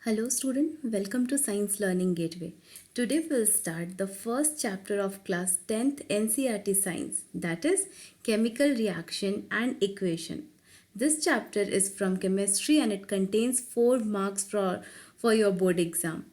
Hello student, welcome to Science Learning Gateway. Today we'll start the first chapter of class 10th NCERT Science, that is Chemical Reaction and Equation. This chapter is from chemistry and it contains 4 marks for your board exam.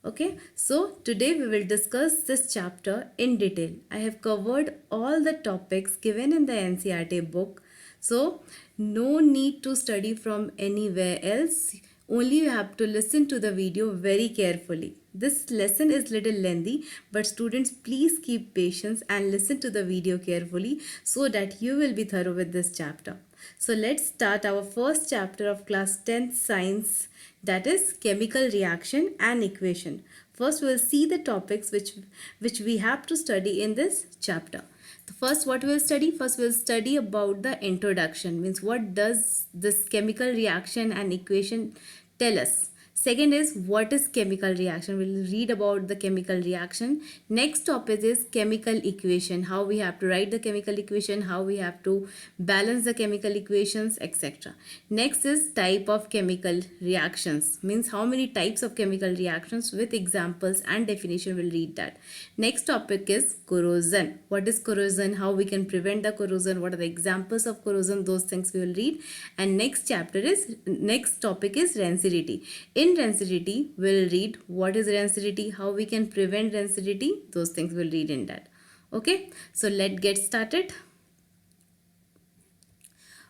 Okay, so today we will discuss this chapter in detail. I have covered all the topics given in the NCERT book. So no need to study from anywhere else. Only you have to listen to the video very carefully. This lesson is little lengthy, but students please keep patience and listen to the video carefully so that you will be thorough with this chapter. So let's start our first chapter of class 10th science, that is chemical reaction and equation. First we'll see the topics which we have to study in this chapter. The first what we'll study? First we'll study about the introduction, means what does this chemical reaction and equation tell us. Second is what is chemical reaction. We'll read about the chemical reaction. Next topic is chemical equation, how we have to write the chemical equation, how we have to balance the chemical equations, etc. Next is type of chemical reactions, means how many types of chemical reactions, with examples and definition we'll read that. Next topic is corrosion. What is corrosion, how we can prevent the corrosion, what are the examples of corrosion, those things we will read. And next topic is rancidity. In rancidity we'll read what is rancidity, how we can prevent rancidity, those things we'll read in that. Okay, so let's get started.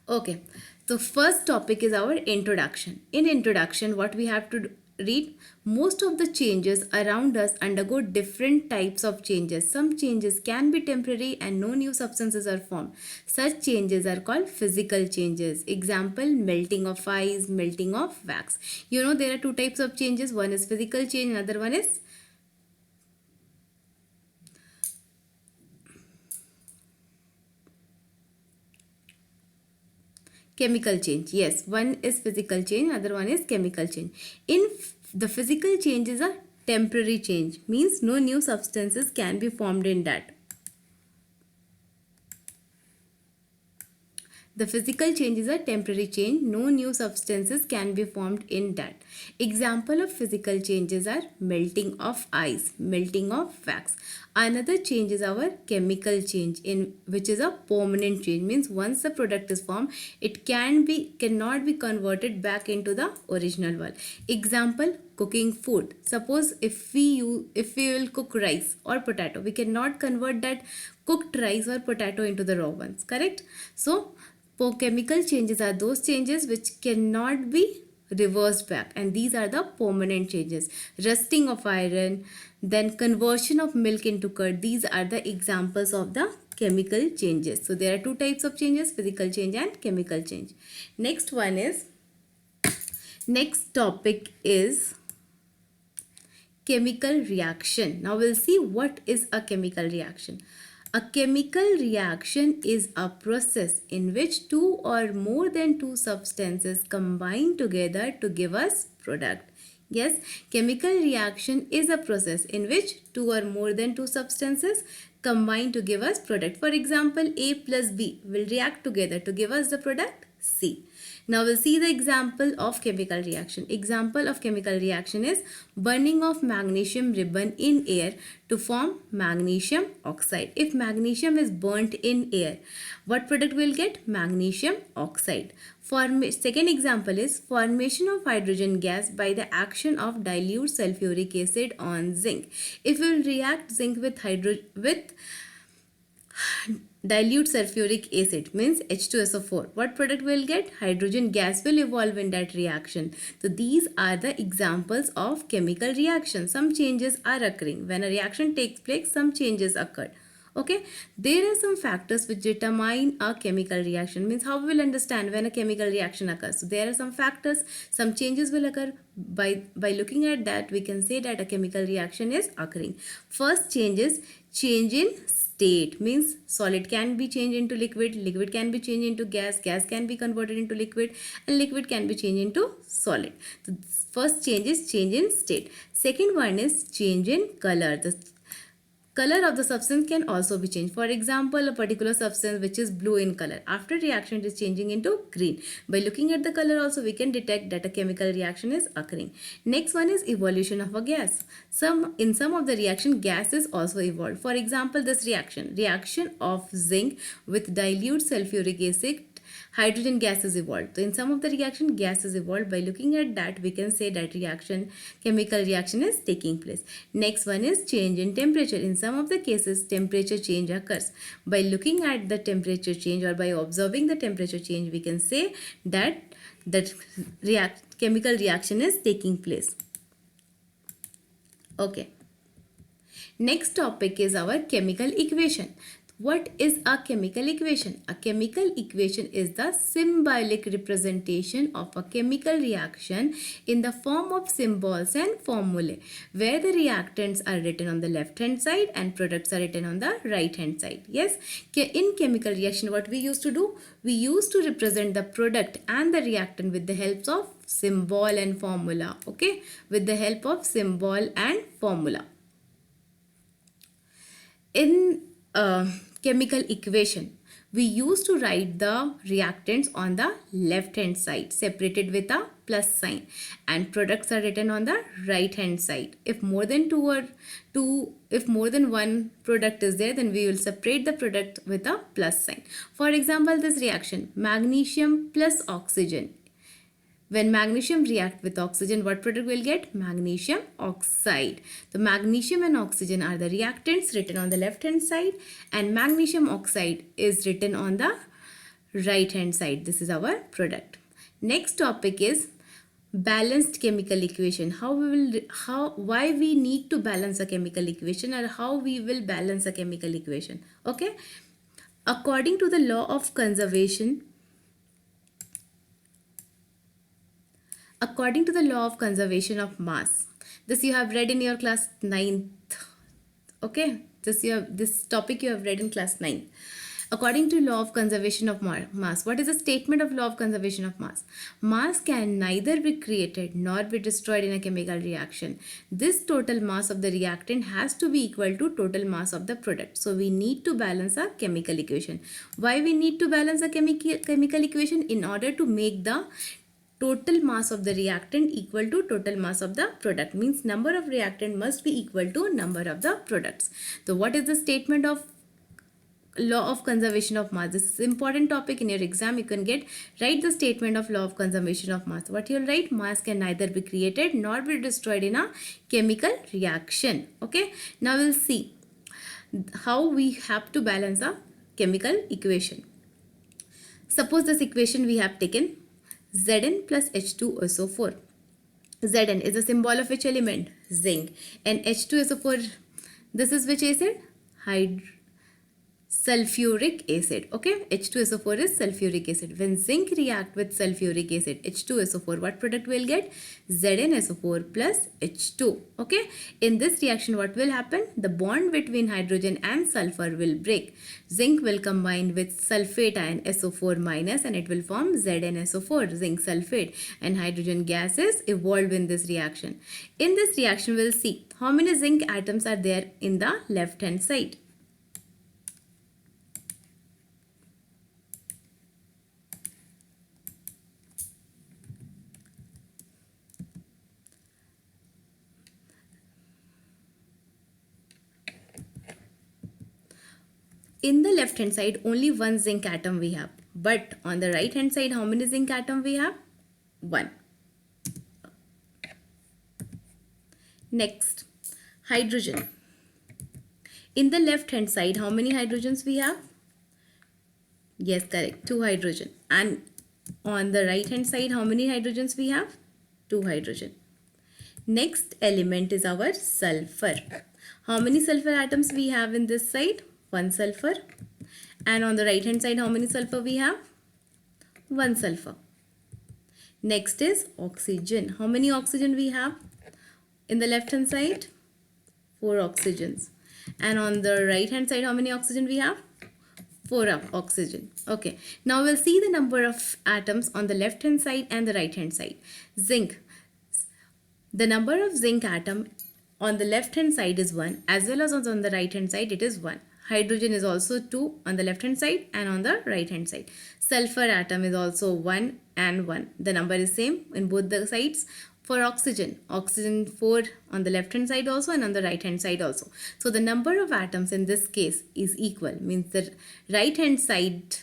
Okay, the first topic is our introduction. In introduction, what we have to read? Most of the changes around us undergo different types of changes. Some changes can be temporary and no new substances are formed. Such changes are called physical changes. Example, melting of ice, melting of wax. You know there are two types of changes. One is physical change, another one is chemical change. Yes, one is physical change, other one is chemical change. The physical changes are temporary change, means no new substances can be formed in that. The physical changes are temporary change, no new substances can be formed in that. Example of physical changes are melting of ice, melting of wax. Another change is our chemical change, in which is a permanent change, means once the product is formed, it cannot be converted back into the original one. Example, cooking food. Suppose if we will cook rice or potato, we cannot convert that cooked rice or potato into the raw ones, correct? So chemical changes are those changes which cannot be reversed back, and these are the permanent changes. Rusting of iron, then conversion of milk into curd, these are the examples of the chemical changes. So there are two types of changes, physical change and chemical change. Next topic is chemical reaction. Now we'll see what is a chemical reaction. A chemical reaction is a process in which two or more than two substances combine together to give us product. Yes, chemical reaction is a process in which two or more than two substances combine to give us product. For example, A plus B will react together to give us the product C. Now we'll see the example of chemical reaction. Example of chemical reaction is burning of magnesium ribbon in air to form magnesium oxide. If magnesium is burnt in air, what product will get? Magnesium oxide. Second example is formation of hydrogen gas by the action of dilute sulfuric acid on zinc. If we will react zinc with dilute sulfuric acid, means H2SO4, what product will get? Hydrogen gas will evolve in that reaction. So these are the examples of chemical reaction. Some changes are occurring. When a reaction takes place, some changes occur. Okay, there are some factors which determine a chemical reaction, means how we will understand when a chemical reaction occurs. So there are some factors, some changes will occur. By looking at that, we can say that a chemical reaction is occurring. First change is change in state, means solid can be changed into liquid, liquid can be changed into gas, gas can be converted into liquid, and liquid can be changed into solid. So first change is change in state. Second one is change in color. The Color of the substance can also be changed. For example, a particular substance which is blue in color, after reaction it is changing into green. By looking at the color also we can detect that a chemical reaction is occurring. Next one is evolution of a gas. In some of the reaction, gas is also evolved. For example, this reaction of zinc with dilute sulfuric acid, hydrogen gas is evolved. So in some of the reaction, gas is evolved. By looking at that, we can say that chemical reaction is taking place. Next one is change in temperature. In some of the cases, temperature change occurs. By looking at the temperature change or by observing the temperature change, we can say that chemical reaction is taking place. Okay. Next topic is our chemical equation. What is a chemical equation? A chemical equation is the symbolic representation of a chemical reaction in the form of symbols and formulae, where the reactants are written on the left hand side and products are written on the right hand side. Yes, in chemical reaction, what we used to do? We used to represent the product and the reactant with the help of symbol and formula. Okay, with the help of symbol and formula. In chemical equation, we used to write the reactants on the left hand side separated with a plus sign, and products are written on the right hand side. If more than one product is there, then we will separate the product with a plus sign. For example, this reaction, magnesium plus oxygen. When magnesium react with oxygen, what product will get? Magnesium oxide. The magnesium and oxygen are the reactants written on the left hand side, and magnesium oxide is written on the right hand side. This is our product. Next topic is balanced chemical equation. Why we need to balance a chemical equation, or how we will balance a chemical equation. Okay. According to the law of conservation of mass, this you have read in your class 9th. Okay, this topic you have read in class 9. According to law of conservation of mass, what is the statement of law of conservation of mass? Mass can neither be created nor be destroyed in a chemical reaction. This total mass of the reactant has to be equal to total mass of the product. So we need to balance a chemical equation. Why we need to balance a chemical equation? In order to make the total mass of the reactant equal to total mass of the product. Means number of reactant must be equal to number of the products. So what is the statement of law of conservation of mass? This is important topic in your exam. You can write the statement of law of conservation of mass. What you'll write? Mass can neither be created nor be destroyed in a chemical reaction. Okay. Now we'll see how we have to balance a chemical equation. Suppose this equation we have taken Zn plus H2SO4. Zn is the symbol of which element? Zinc. And H2SO4, this is which acid? Sulfuric acid. Okay, H2SO4 is sulfuric acid. When zinc react with sulfuric acid, H2SO4, what product will get? ZnSO4 plus H2. Okay, in this reaction what will happen? The bond between hydrogen and sulfur will break. Zinc will combine with sulfate ion SO4 minus and it will form ZnSO4, zinc sulfate, and hydrogen gas is evolved in this reaction. In this reaction we'll see how many zinc atoms are there in the left hand side. In the left hand side, only one zinc atom we have. But on the right hand side, how many zinc atom we have? 1. Next, hydrogen. In the left hand side, how many hydrogens we have? Yes, correct. 2 hydrogen. And on the right hand side, how many hydrogens we have? 2 hydrogen. Next element is our sulfur. How many sulfur atoms we have in this side? 1 sulfur. And on the right hand side, how many sulfur we have? 1 sulfur. Next is oxygen. How many oxygen we have? In the left hand side, 4 oxygens. And on the right hand side, how many oxygen we have? 4 oxygen. Okay. Now we'll see the number of atoms on the left hand side and the right hand side. Zinc. The number of zinc atom on the left hand side is 1 as well as on the right hand side it is 1. Hydrogen is also 2 on the left hand side and on the right hand side. Sulfur atom is also 1 and 1. The number is same in both the sides. For oxygen, oxygen 4 on the left hand side also and on the right hand side also. So the number of atoms in this case is equal, means the right hand side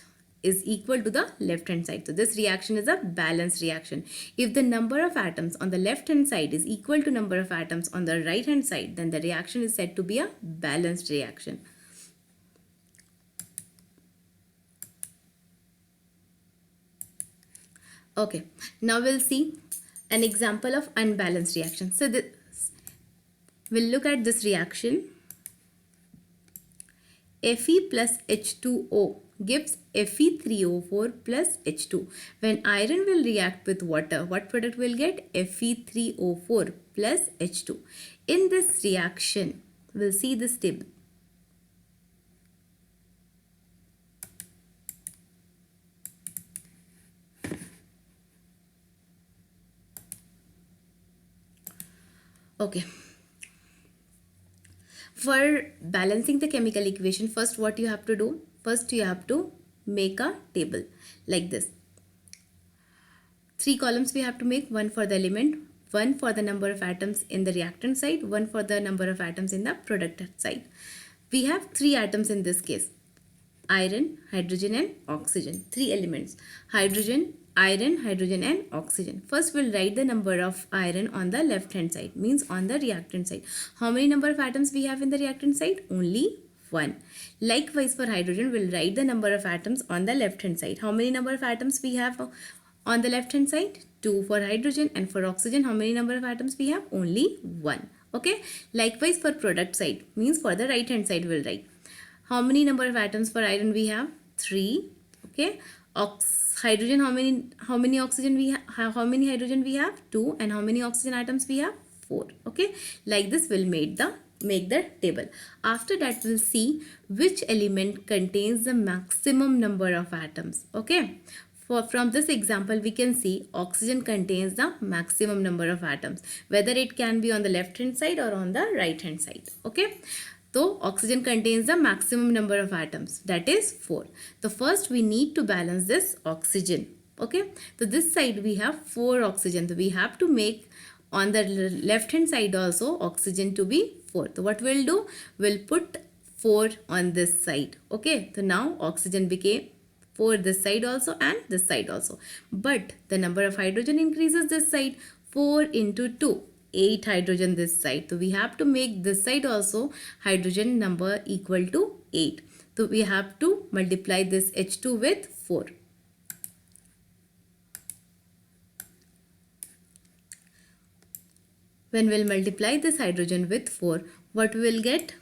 is equal to the left hand side. So this reaction is a balanced reaction. If the number of atoms on the left hand side is equal to number of atoms on the right hand side, then the reaction is said to be a balanced reaction. Okay, now we'll see an example of unbalanced reaction. So we'll look at this reaction. Fe plus H2O gives Fe3O4 plus H2. When iron will react with water, what product will get? Fe3O4 plus H2. In this reaction, we'll see this table. Okay. For balancing the chemical equation, first what you have to do? First you have to make a table like this. 3 columns we have to make, one for the element, one for the number of atoms in the reactant side, one for the number of atoms in the product side. We have 3 atoms in this case: iron, hydrogen and oxygen. 3 elements: hydrogen, iron, hydrogen and oxygen. First we'll write the number of iron on the left hand side, means on the reactant side. How many number of atoms we have in the reactant side? Only 1. Likewise for hydrogen, we'll write the number of atoms on the left hand side. How many number of atoms we have on the left hand side? 2 for hydrogen. And for oxygen, how many number of atoms we have? Only 1. Okay. Likewise for product side, means for the right hand side we'll write. How many number of atoms for iron we have? 3. Okay. Hydrogen, how many oxygen we have? How many hydrogen we have? 2. And how many oxygen atoms we have? 4. Okay. Like this we'll make the table. After that we'll see which element contains the maximum number of atoms. Okay. From this example we can see oxygen contains the maximum number of atoms, whether it can be on the left hand side or on the right hand side. Okay. So oxygen contains the maximum number of atoms, that is 4. So first we need to balance this oxygen. Okay. So this side we have 4 oxygen. So we have to make on the left hand side also oxygen to be 4. So what we'll do? We'll put 4 on this side. Okay. So now oxygen became 4 this side also and this side also. But the number of hydrogen increases this side. 4 into 2. 8 hydrogen this side. So we have to make this side also hydrogen number equal to 8. So we have to multiply this H2 with 4. When we'll multiply this hydrogen with 4, what we will get?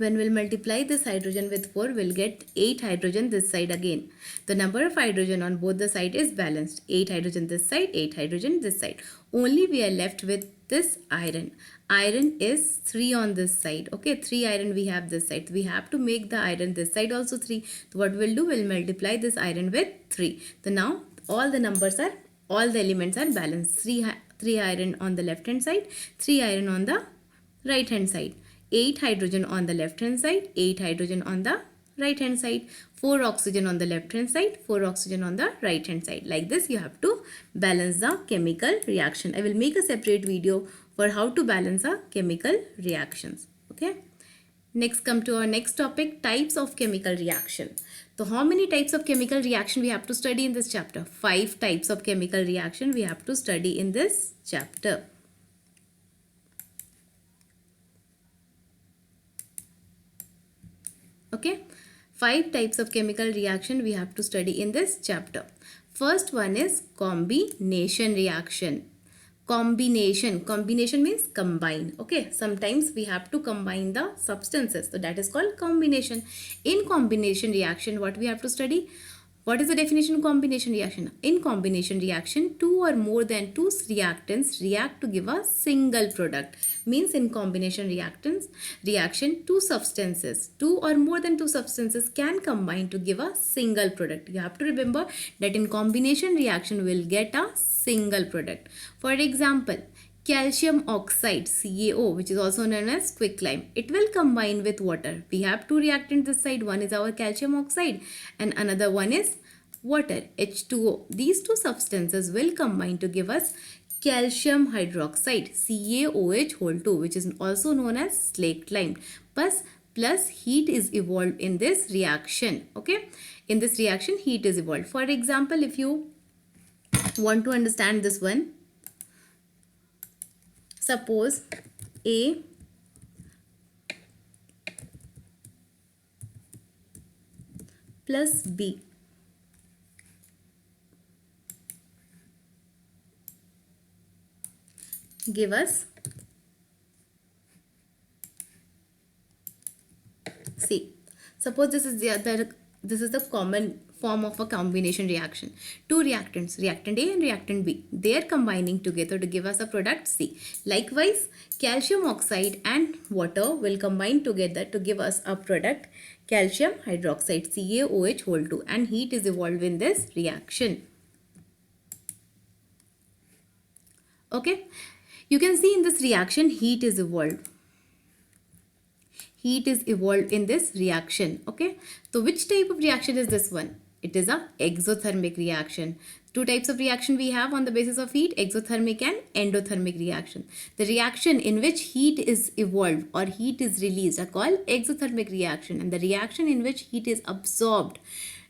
When we'll multiply this hydrogen with 4, we'll get 8 hydrogen this side again. The number of hydrogen on both the side is balanced. 8 hydrogen this side, 8 hydrogen this side. Only we are left with this iron. Iron is 3 on this side. Okay, 3 iron we have this side. We have to make the iron this side also 3. So what we'll do, we'll multiply this iron with 3. So now all the elements are balanced. 3 iron on the left hand side, 3 iron on the right hand side. 8 hydrogen on the left hand side, 8 hydrogen on the right hand side, 4 oxygen on the left hand side, 4 oxygen on the right hand side. Like this you have to balance the chemical reaction. I will make a separate video for how to balance a chemical reactions. Okay. Next, come to our next topic, types of chemical reaction. So how many types of chemical reaction we have to study in this chapter? 5 types of chemical reaction we have to study in this chapter. Okay, 5 types of chemical reaction we have to study in this chapter. First one is combination reaction. Combination means combine. Okay, sometimes we have to combine the substances, so that is called combination. In combination reaction, what we have to study? What is the definition of combination reaction? In combination reaction, two or more than two reactants react to give a single product. Means in combination reaction, two or more than two substances can combine to give a single product. You have to remember that in combination reaction we will get a single product. For example, calcium oxide CaO, which is also known as quicklime, it will combine with water. We have two reactants this side. One is our calcium oxide and another one is water, H2O. These two substances will combine to give us calcium hydroxide CaOH whole 2, which is also known as slaked lime. Plus heat is evolved in this reaction. Okay, in this reaction heat is evolved. For example, if you want to understand this one, suppose A plus B give us C. Suppose this is the common form of a combination reaction. Two reactants, reactant A and reactant B, they are combining together to give us a product C. Likewise, calcium oxide and water will combine together to give us a product calcium hydroxide CaOH whole 2, and heat is evolved in this reaction. Okay, you can see in this reaction heat is evolved. Heat is evolved in this reaction. Okay, so which type of reaction is this one? It is a exothermic reaction. Two types of reaction we have on the basis of heat, exothermic and endothermic reaction. The reaction in which heat is evolved or heat is released are called exothermic reaction, and the reaction in which heat is absorbed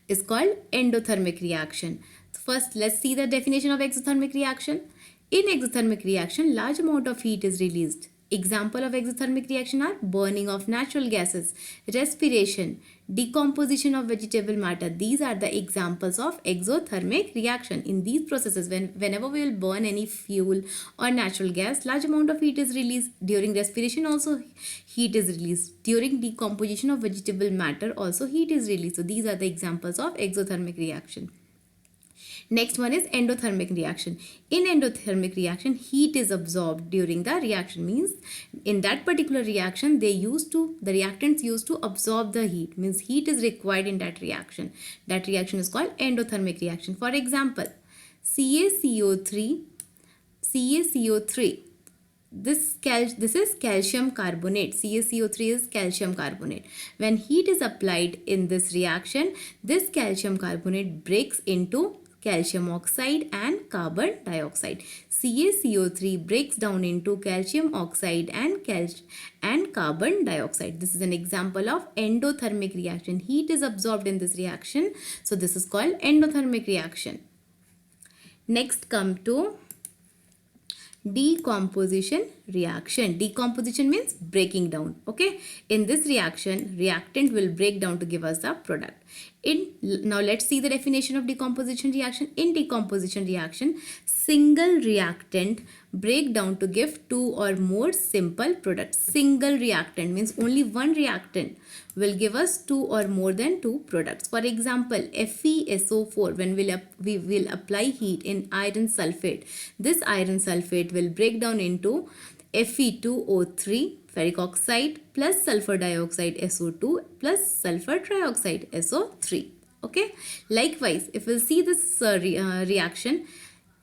is called endothermic reaction. First, let's see the definition of exothermic reaction. In exothermic reaction, large amount of heat is released. Example of exothermic reaction are burning of natural gases, respiration, decomposition of vegetable matter. These are the examples of exothermic reaction. In these processes, whenever we will burn any fuel or natural gas, large amount of heat is released. During respiration also heat is released. During decomposition of vegetable matter also heat is released. So these are the examples of exothermic reaction. Next one is endothermic reaction. In endothermic reaction, heat is absorbed during the reaction. Means in that particular reaction, the reactants used to absorb the heat. Means heat is required in that reaction. That reaction is called endothermic reaction. For example, CaCO3. This is calcium carbonate. CaCO3 is calcium carbonate. When heat is applied in this reaction, this calcium carbonate breaks into calcium oxide and carbon dioxide. CaCO3 breaks down into calcium oxide and carbon dioxide. This is an example of endothermic reaction. Heat is absorbed in this reaction. So this is called endothermic reaction. Next come to decomposition reaction. Decomposition means breaking down. Okay, in this reaction, reactant will break down to give us the product. Now let's see the definition of decomposition reaction. In decomposition reaction, single reactant break down to give two or more simple products. Single reactant means only one reactant will give us two or more than two products. For example, FeSO4, when we will apply heat in iron sulfate, this iron sulfate will break down into Fe2O3 ferric oxide plus sulfur dioxide SO2 plus sulfur trioxide SO3. Okay, likewise, if we'll see this reaction,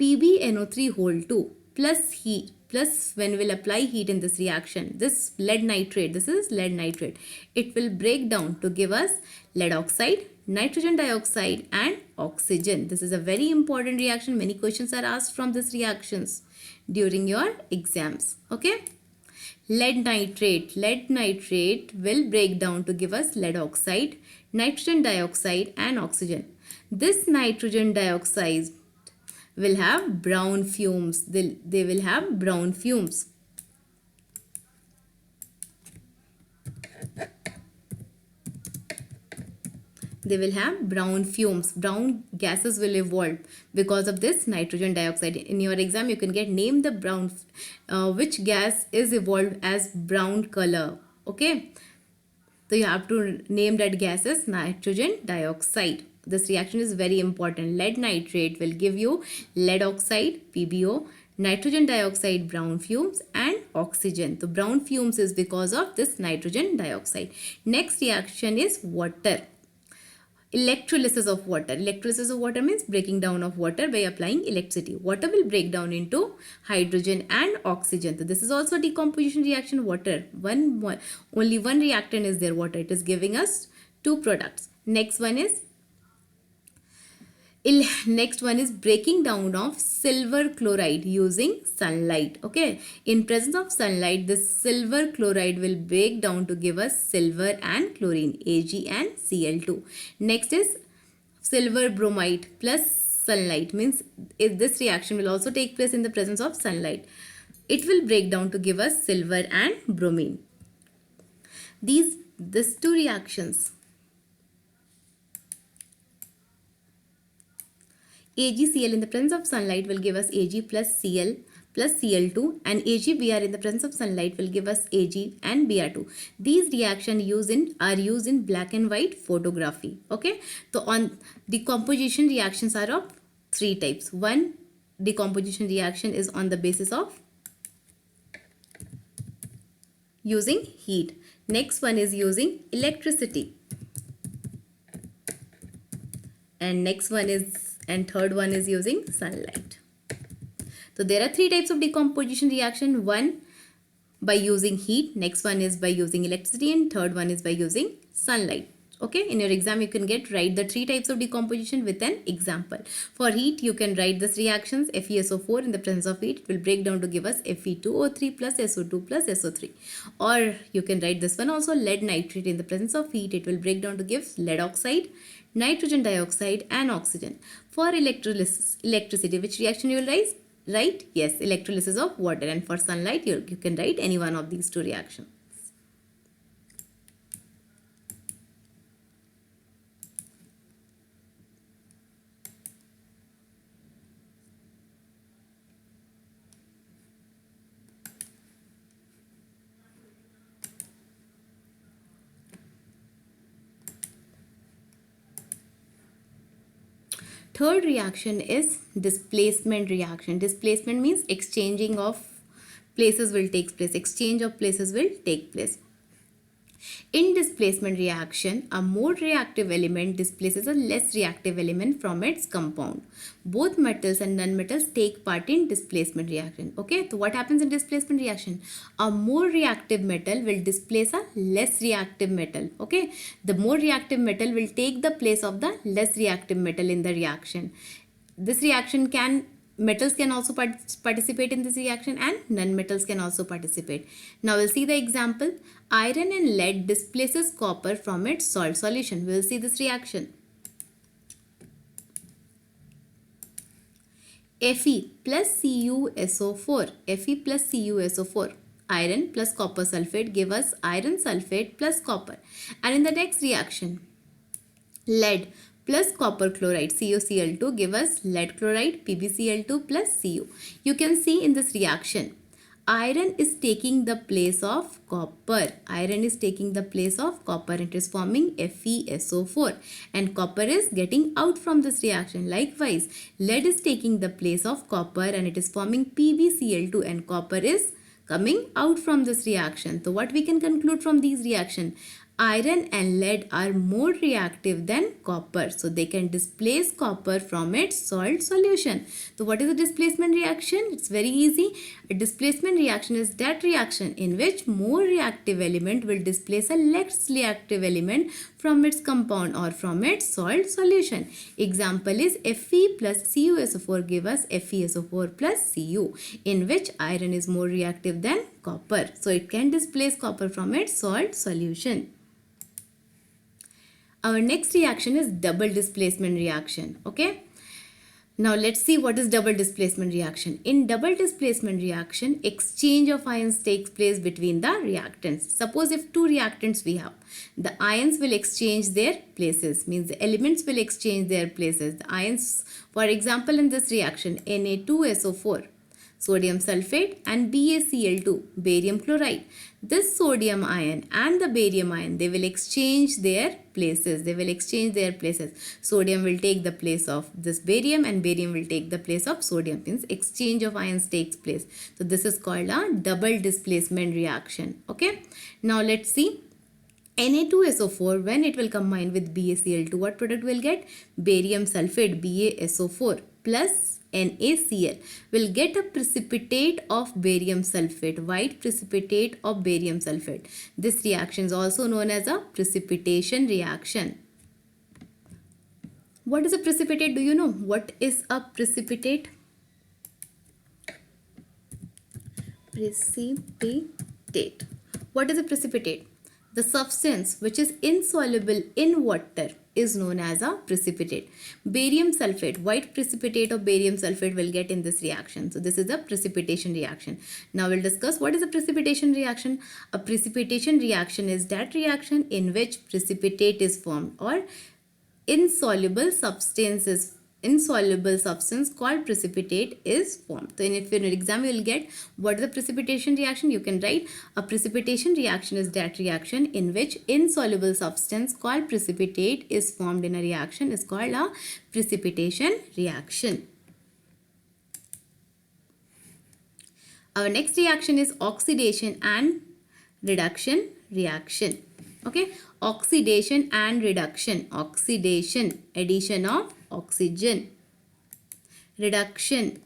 PbNO3 whole 2 plus heat, plus when we'll apply heat in this reaction, this lead nitrate, this is lead nitrate, it will break down to give us lead oxide, nitrogen dioxide and oxygen. This is a very important reaction. Many questions are asked from these reactions during your exams. Okay, lead nitrate will break down to give us lead oxide, nitrogen dioxide and oxygen. This nitrogen dioxide will have brown fumes. They will have brown fumes. They will have brown fumes. Brown gases will evolve because of this nitrogen dioxide. In your exam, you can get name the brown, which gas is evolved as brown color. Okay, so you have to name that gas as nitrogen dioxide. This reaction is very important. Lead nitrate will give you lead oxide, PbO, nitrogen dioxide, brown fumes, and oxygen. The brown fumes is because of this nitrogen dioxide. Next reaction is water. Electrolysis of water. Electrolysis of water means breaking down of water by applying electricity. Water will break down into hydrogen and oxygen. So this is also decomposition reaction. Water, only one reactant is there, water. It is giving us two products. Next one is breaking down of silver chloride using sunlight. Okay, in presence of sunlight, this silver chloride will break down to give us silver and chlorine, Ag and Cl2. Next is silver bromide plus sunlight, means if this reaction will also take place in the presence of sunlight. It will break down to give us silver and bromine. These two reactions, AgCl in the presence of sunlight will give us Ag plus Cl plus Cl2, and AgBr in the presence of sunlight will give us Ag and Br2. These reactions are used in black and white photography. Okay, so on decomposition reactions are of three types. One decomposition reaction is on the basis of using heat. Next one is using electricity, and third one is using sunlight. So there are three types of decomposition reaction. One by using heat, next one is by using electricity, and third one is by using sunlight. Okay, in your exam you can write the three types of decomposition with an example. For heat, you can write this reactions. FeSO4 in the presence of heat will break down to give us Fe2O3 plus SO2 plus SO3. Or you can write this one also, lead nitrate in the presence of heat, it will break down to give lead oxide, nitrogen dioxide, and oxygen. For electricity, which reaction you will write? Yes, electrolysis of water. And for sunlight, you can write any one of these two reactions. Third reaction is displacement reaction. Displacement means exchanging of places will take place. Exchange of places will take place. In displacement reaction, a more reactive element displaces a less reactive element from its compound. Both metals and non-metals take part in displacement reaction. Okay, so what happens in displacement reaction? A more reactive metal will displace a less reactive metal. Okay, the more reactive metal will take the place of the less reactive metal in the reaction. This reaction metals can also participate in this reaction, and non-metals can also participate. Now we'll see the example. Iron and lead displaces copper from its salt solution. We'll see this reaction. Fe plus CuSO4. Fe plus CuSO4. Iron plus copper sulfate give us iron sulfate plus copper. And in the next reaction, lead plus copper chloride, CuCl2, give us lead chloride, PbCl2 plus Cu. You can see in this reaction, iron is taking the place of copper. Iron is taking the place of copper. It is forming FeSO4, and copper is getting out from this reaction. Likewise, lead is taking the place of copper, and it is forming PbCl2, and copper is coming out from this reaction. So what we can conclude from these reactions? Iron and lead are more reactive than copper, so they can displace copper from its salt solution. So what is a displacement reaction? It's very easy. A displacement reaction is that reaction in which more reactive element will displace a less reactive element from its compound or from its salt solution. Example is Fe plus CuSO4 give us FeSO4 plus Cu, in which iron is more reactive than copper, so it can displace copper from its salt solution. Our next reaction is double displacement reaction. Okay. Now let's see what is double displacement reaction. In double displacement reaction, exchange of ions takes place between the reactants. Suppose if two reactants we have, the ions will exchange their places, means the elements will exchange their places. The ions, for example, in this reaction, Na2SO4, sodium sulfate, and BaCl2, barium chloride. This sodium ion and the barium ion, they will exchange their places. They will exchange their places. Sodium will take the place of this barium and barium will take the place of sodium. Means exchange of ions takes place. So this is called a double displacement reaction. Okay. Now let's see. Na2SO4, when it will combine with BaCl2, what product will get? Barium sulfate, BaSO4 plus NaCl will get a precipitate of barium sulfate, white precipitate of barium sulfate. This reaction is also known as a precipitation reaction. What is a precipitate? Do you know what is a precipitate? Precipitate. What is a precipitate? The substance which is insoluble in water is known as a precipitate. Barium sulfate, white precipitate of barium sulfate will get in this reaction. So this is a precipitation reaction. Now we'll discuss what is a precipitation reaction. A precipitation reaction is that reaction in which precipitate is formed or insoluble substance called precipitate is formed. So if in an exam you will get what is the precipitation reaction, you can write a precipitation reaction is that reaction in which insoluble substance called precipitate is formed in a reaction is called a precipitation reaction. Our next reaction is oxidation and reduction reaction. Okay, oxidation and reduction. Oxidation, addition of oxygen. Reduction,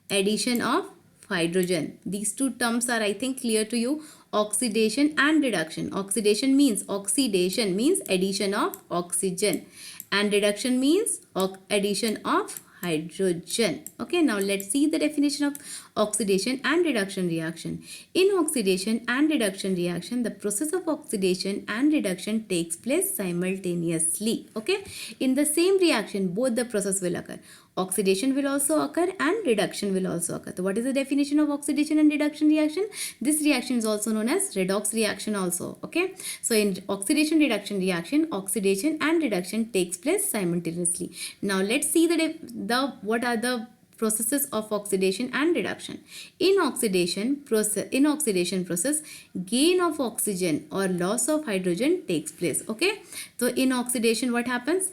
addition of hydrogen. These two terms are, I think, clear to you. Oxidation and reduction. Oxidation means addition of oxygen and reduction means addition of hydrogen. Okay, now let's see the definition of oxidation and reduction reaction. In oxidation and reduction reaction, the process of oxidation and reduction takes place simultaneously. Okay, in the same reaction, both the process will occur. Oxidation will also occur and reduction will also occur. So what is the definition of oxidation and reduction reaction? This reaction is also known as redox reaction also. Okay, so in oxidation reduction reaction, oxidation and reduction takes place simultaneously. Now let's see what are the processes of oxidation and reduction. In oxidation process, gain of oxygen or loss of hydrogen takes place. Okay, so in oxidation what happens?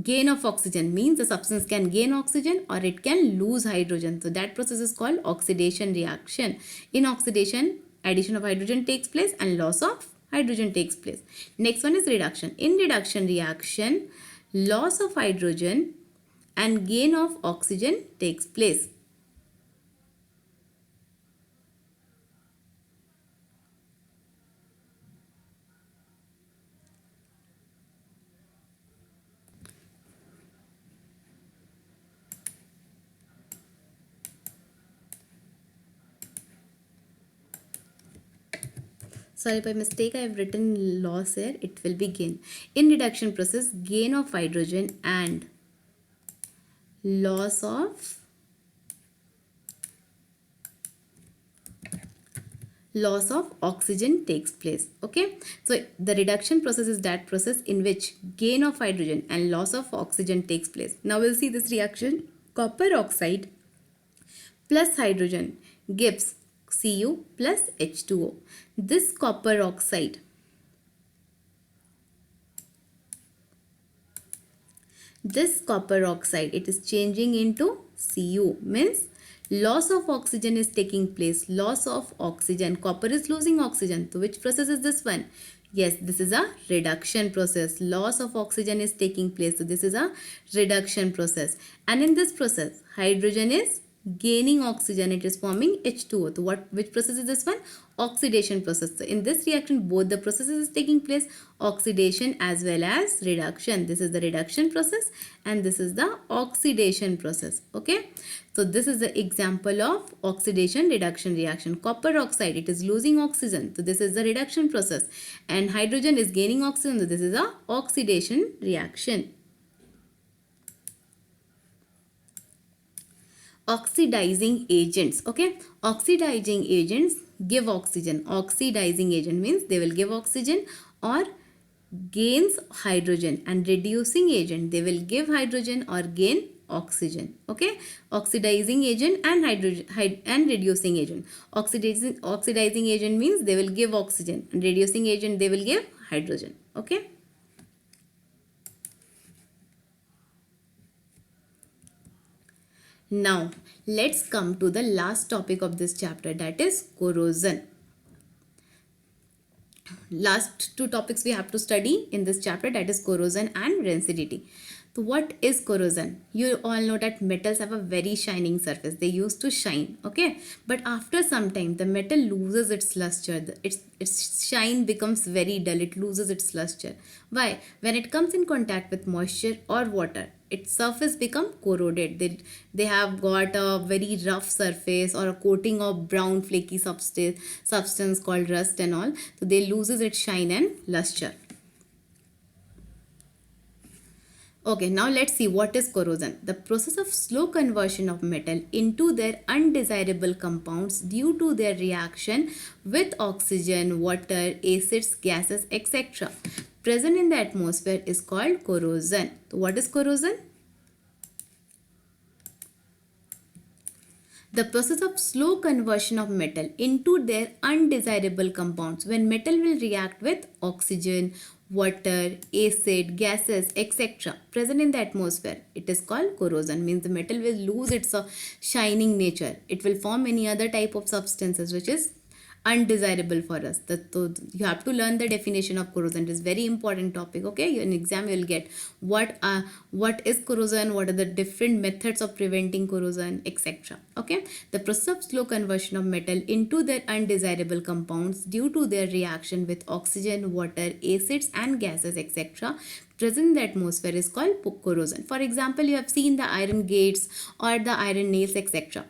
Gain of oxygen means the substance can gain oxygen or it can lose hydrogen. So that process is called oxidation reaction. In oxidation, addition of hydrogen takes place and loss of hydrogen takes place. Next one is reduction. In reduction reaction, loss of hydrogen and gain of oxygen takes place. Sorry, by mistake I have written loss here. It will be gain. In reduction process, gain of hydrogen and loss of oxygen takes place. Okay, so the reduction process is that process in which gain of hydrogen and loss of oxygen takes place. Now we'll see this reaction. Copper oxide plus hydrogen gives Cu plus H2O. This copper oxide it is changing into Cu, means loss of oxygen is taking place. Loss of oxygen, copper is losing oxygen. So which process is this one? Yes, this is a reduction process. Loss of oxygen is taking place. So this is a reduction process. And in this process, hydrogen is gaining oxygen, it is forming H2O. So which process is this one? Oxidation process. So in this reaction, both the processes is taking place, oxidation as well as reduction. This is the reduction process and this is the oxidation process. Okay, so this is the example of oxidation reduction reaction. Copper oxide, it is losing oxygen, so this is the reduction process, and hydrogen is gaining oxygen, so this is a oxidation reaction. Oxidizing agents. Okay, oxidizing agents give oxygen. Oxidizing agent means they will give oxygen or gains hydrogen, and reducing agent, they will give hydrogen or gain oxygen. Okay, oxidizing agent and hydrogen and reducing agent. Oxidizing agent means they will give oxygen, and reducing agent they will give hydrogen. Okay. Now let's come to the last topic of this chapter, that is corrosion. Last two topics we have to study in this chapter, that is corrosion and rancidity. So what is corrosion? You all know that metals have a very shining surface. They used to shine, okay? But after some time, the metal loses its luster. Its shine becomes very dull. It loses its luster. Why? When it comes in contact with moisture or water, its surface become corroded. They have got a very rough surface or a coating of brown flaky substance called rust and all. So they loses its shine and luster. Okay, now let's see what is corrosion. The process of slow conversion of metal into their undesirable compounds due to their reaction with oxygen, water, acids, gases, etc. present in the atmosphere is called corrosion. So what is corrosion? The process of slow conversion of metal into their undesirable compounds when metal will react with oxygen, water, acid, gases, etc. present in the atmosphere. It is called corrosion. Means the metal will lose its shining nature. It will form any other type of substances which is undesirable for us. So you have to learn the definition of corrosion. It is very important topic. Okay, in exam you will get what is corrosion, what are the different methods of preventing corrosion, etc. Okay, the process of slow conversion of metal into their undesirable compounds due to their reaction with oxygen, water, acids and gases, etc. present in the atmosphere is called corrosion. For example, you have seen the iron gates or the iron nails, etc.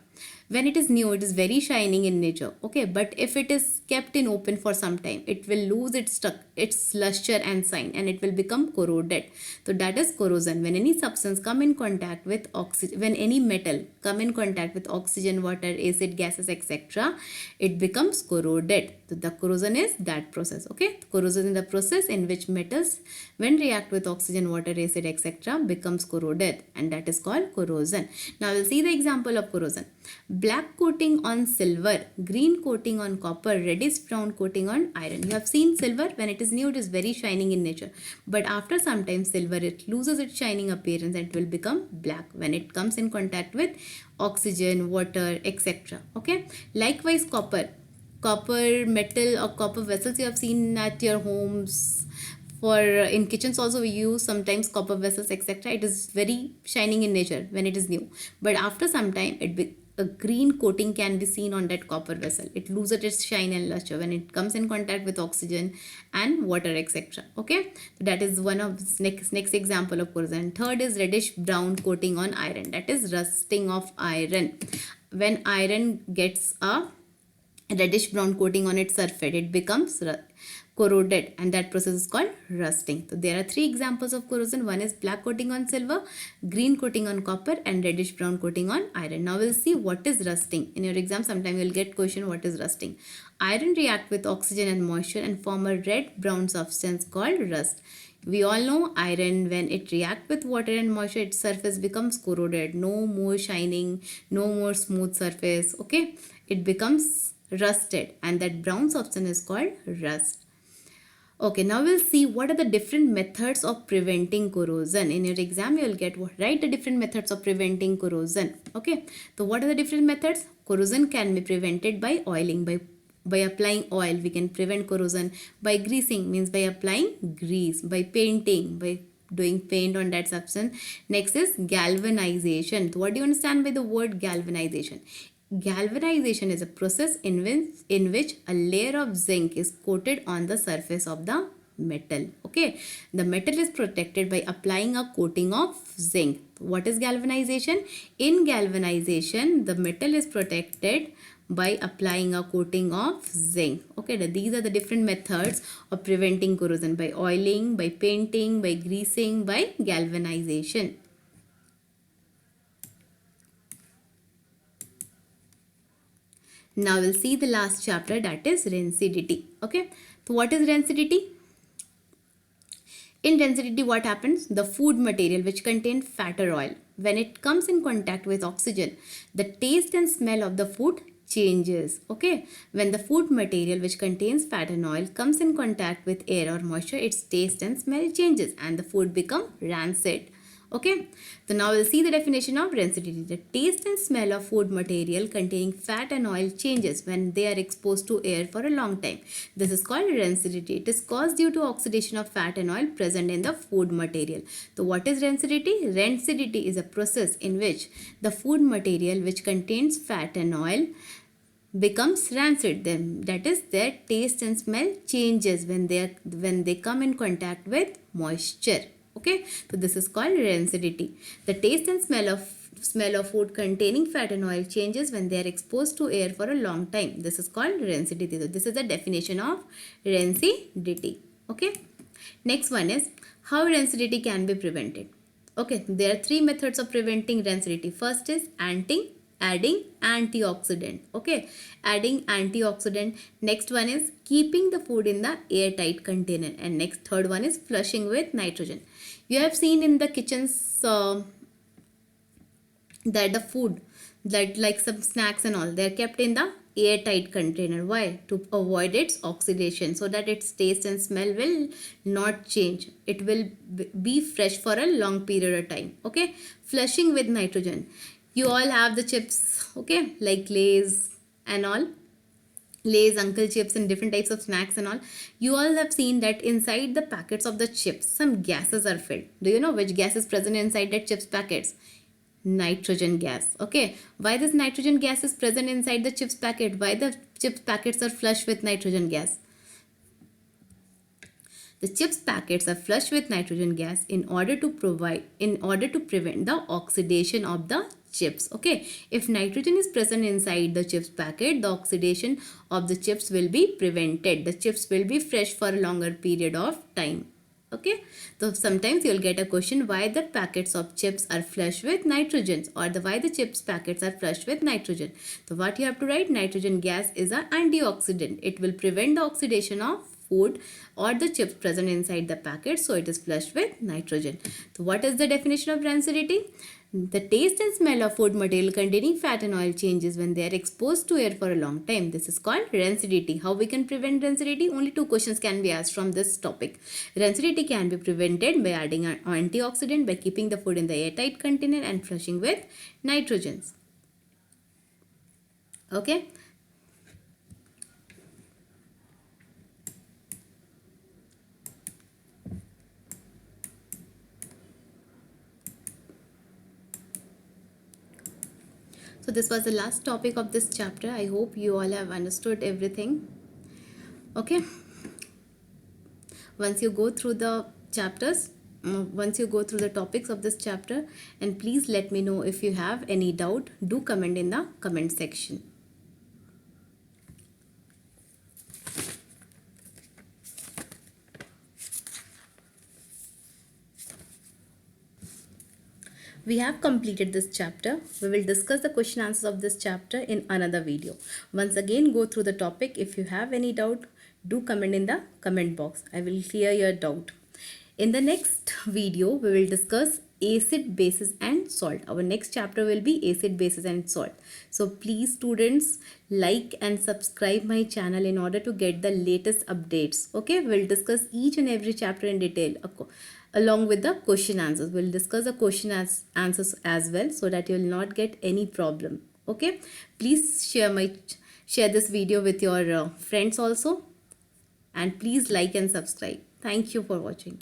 When it is new, it is very shining in nature, okay, but if it is kept in open for some time, it will lose its luster and shine, and it will become corroded. So that is corrosion. When any substance come in contact with oxygen, when any metal come in contact with oxygen, water, acid, gases, etc., it becomes corroded. So the corrosion is that process. Okay, corrosion is the process in which metals, when react with oxygen, water, acid, etc., becomes corroded, and that is called corrosion. Now we'll see the example of corrosion. Black coating on silver, green coating on copper, reddish brown coating on iron. You have seen silver, when it is new, it is very shining in nature, but after some time silver, it loses its shining appearance and it will become black when it comes in contact with oxygen, water, etc. Okay, likewise copper metal or copper vessels you have seen at your homes. For in kitchens also we use sometimes copper vessels, etc. It is very shining in nature when it is new, but after some time a green coating can be seen on that copper vessel. It loses its shine and luster when it comes in contact with oxygen and water, etc. Okay, so that is one of next example of corrosion. Third is reddish brown coating on iron, that is rusting of iron. When iron gets a reddish brown coating on its surface, it becomes corroded, and that process is called rusting. So there are three examples of corrosion. One is black coating on silver, green coating on copper, and reddish brown coating on iron. Now we'll see what is rusting. In your exam sometime you'll get question what is rusting. Iron react with oxygen and moisture and form a red brown substance called rust. We all know iron, when it reacts with water and moisture, its surface becomes corroded. No more shining, no more smooth surface. Okay, it becomes rusted, and that brown substance is called rust. Okay, now we'll see what are the different methods of preventing corrosion. In your exam, you'll get write the different methods of preventing corrosion. Okay, so what are the different methods? Corrosion can be prevented by oiling, by applying oil. We can prevent corrosion by greasing, means by applying grease, by painting, by doing paint on that substance. Next is galvanization. So what do you understand by the word galvanization? Galvanization is a process in which a layer of zinc is coated on the surface of the metal. Okay, the metal is protected by applying a coating of zinc. What is galvanization? In galvanization, the metal is protected by applying a coating of zinc. Okay, these are the different methods of preventing corrosion: by oiling, by painting, by greasing, by galvanization. Now we'll see the last chapter, that is rancidity. Okay, so what is rancidity? In density, what happens? The food material which contains fat or oil, when it comes in contact with oxygen, the taste and smell of the food changes. Okay, when the food material which contains fat and oil comes in contact with air or moisture, its taste and smell changes and the food become rancid. Okay, so now we'll see the definition of rancidity. The taste and smell of food material containing fat and oil changes when they are exposed to air for a long time. This is called rancidity. It is caused due to oxidation of fat and oil present in the food material. So what is rancidity? Rancidity is a process in which the food material which contains fat and oil becomes rancid. Then that is, their taste and smell changes when they come in contact with moisture. Okay, so this is called rancidity. The taste and smell of food containing fat and oil changes when they are exposed to air for a long time. This is called rancidity. So this is the definition of rancidity. Okay, next one is how rancidity can be prevented. Okay, there are three methods of preventing rancidity. First is adding antioxidant. Okay, adding antioxidant. Next one is keeping the food in the airtight container, and next third one is flushing with nitrogen. You have seen in the kitchens that the food, that like some snacks and all, they are kept in the airtight container. Why? To avoid its oxidation, so that its taste and smell will not change. It will be fresh for a long period of time. Okay, flushing with nitrogen. You all have the chips, okay, like Lay's and all. Lay's, Uncle Chips, and different types of snacks and all. You all have seen that inside the packets of the chips, some gases are filled. Do you know which gas is present inside that chips packets? Nitrogen gas. Okay, why this nitrogen gas is present inside the chips packet? Why the chips packets are flushed with nitrogen gas? The chips packets are flushed with nitrogen gas in order to prevent the oxidation of the chips. Okay, if nitrogen is present inside the chips packet, the oxidation of the chips will be prevented. The chips will be fresh for a longer period of time. Okay, so sometimes you'll get a question why the packets of chips are flushed with nitrogen, or why the chips packets are flushed with nitrogen. So what you have to write, nitrogen gas is an antioxidant. It will prevent the oxidation of food or the chips present inside the packet, so it is flushed with nitrogen. So what is the definition of rancidity? The taste and smell of food material containing fat and oil changes when they are exposed to air for a long time. This is called rancidity. How we can prevent rancidity? Only two questions can be asked from this topic. Rancidity can be prevented by adding an antioxidant, by keeping the food in the airtight container, and flushing with nitrogens. Okay. So this was the last topic of this chapter. I hope you all have understood everything. Okay. Once you go through the chapters, once you go through the topics of this chapter, and please let me know if you have any doubt. Do comment in the comment section. We have completed this chapter. We will discuss the question answers of this chapter in another video. Once again, go through the topic. If you have any doubt, do comment in the comment box. I will clear your doubt. In the next video, we will discuss acid, bases and salt. Our next chapter will be acid, bases and salt. So please students, like and subscribe my channel in order to get the latest updates. Okay, we'll discuss each and every chapter in detail along with the question answers. We'll discuss the question answers as well, so that you will not get any problem. Okay, please share this video with your friends also, and please like and subscribe. Thank you for watching.